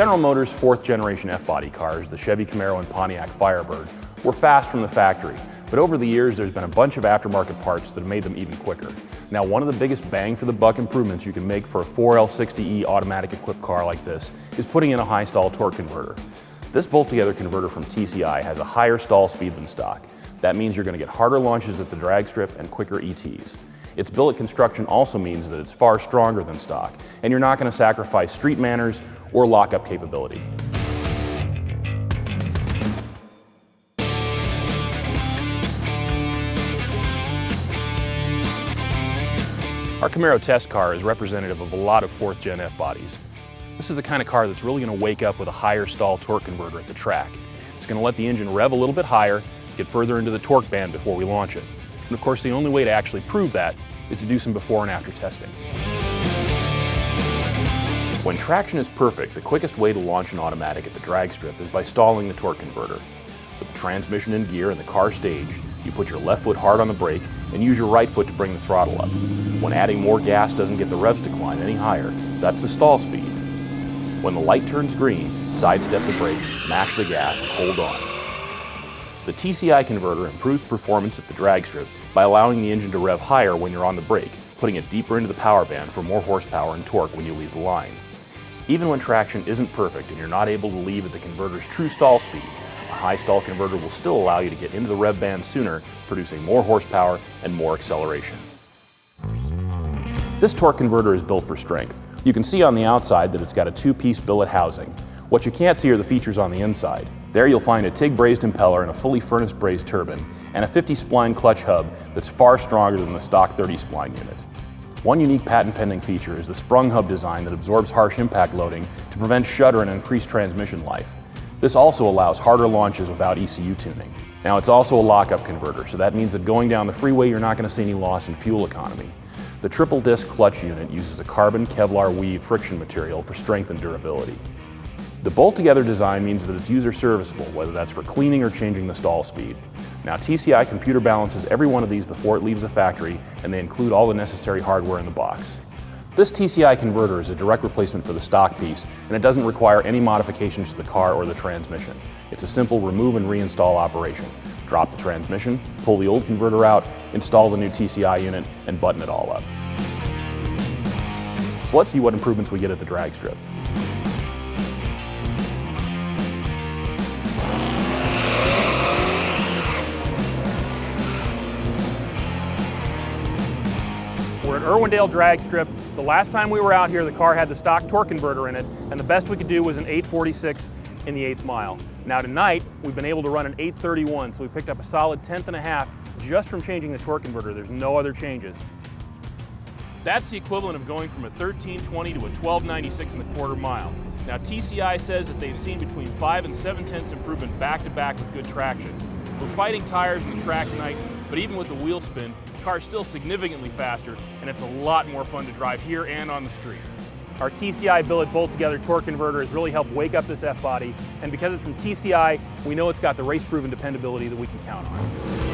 General Motors' 4th generation F-body cars, the Chevy Camaro and Pontiac Firebird, were fast from the factory, but over the years there's been a bunch of aftermarket parts that have made them even quicker. Now, one of the biggest bang for the buck improvements you can make for a 4L60E automatic equipped car like this is putting in a high stall torque converter. This bolt-together converter from TCI has a higher stall speed than stock. That means you're going to get harder launches at the drag strip and quicker ETs. Its billet construction also means that it's far stronger than stock, and you're not going to sacrifice street manners or lockup capability. Our Camaro test car is representative of a lot of 4th gen F-bodies. This is the kind of car that's really going to wake up with a higher stall torque converter at the track. It's going to let the engine rev a little bit higher, get further into the torque band before we launch it. And of course, the only way to actually prove that is to do some before and after testing. When traction is perfect, the quickest way to launch an automatic at the drag strip is by stalling the torque converter. With the transmission in gear and the car staged, you put your left foot hard on the brake and use your right foot to bring the throttle up. When adding more gas doesn't get the revs to climb any higher, that's the stall speed. When the light turns green, sidestep the brake, mash the gas, and hold on. The TCI converter improves performance at the drag strip by allowing the engine to rev higher when you're on the brake, putting it deeper into the power band for more horsepower and torque when you leave the line. Even when traction isn't perfect and you're not able to leave at the converter's true stall speed, a high stall converter will still allow you to get into the rev band sooner, producing more horsepower and more acceleration. This torque converter is built for strength. You can see on the outside that it's got a 2-piece billet housing. What you can't see are the features on the inside. There you'll find a TIG brazed impeller and a fully furnace brazed turbine, and a 50 spline clutch hub that's far stronger than the stock 30 spline unit. One unique patent pending feature is the sprung hub design that absorbs harsh impact loading to prevent shudder and increase transmission life. This also allows harder launches without ECU tuning. Now, it's also a lockup converter, so that means that going down the freeway you're not going to see any loss in fuel economy. The triple disc clutch unit uses a carbon Kevlar weave friction material for strength and durability. The bolt-together design means that it's user serviceable, whether that's for cleaning or changing the stall speed. Now, TCI computer balances every one of these before it leaves the factory, and they include all the necessary hardware in the box. This TCI converter is a direct replacement for the stock piece, and it doesn't require any modifications to the car or the transmission. It's a simple remove and reinstall operation. Drop the transmission, pull the old converter out, install the new TCI unit, and button it all up. So let's see what improvements we get at the drag strip. We're at Irwindale drag strip. The last time we were out here, the car had the stock torque converter in it, and the best we could do was an 846 in the 8th mile. Now tonight, we've been able to run an 831, so we picked up a solid 1/10.5 just from changing the torque converter. There's no other changes. That's the equivalent of going from a 1320 to a 1296 in the quarter mile. Now TCI says that they've seen between 5 and 7/10 improvement back-to-back with good traction. We're fighting tires in the track tonight, but even with the wheel spin, the car's still significantly faster, and it's a lot more fun to drive here and on the street. Our TCI billet bolt-together torque converter has really helped wake up this F-body, and because it's from TCI, we know it's got the race-proven dependability that we can count on.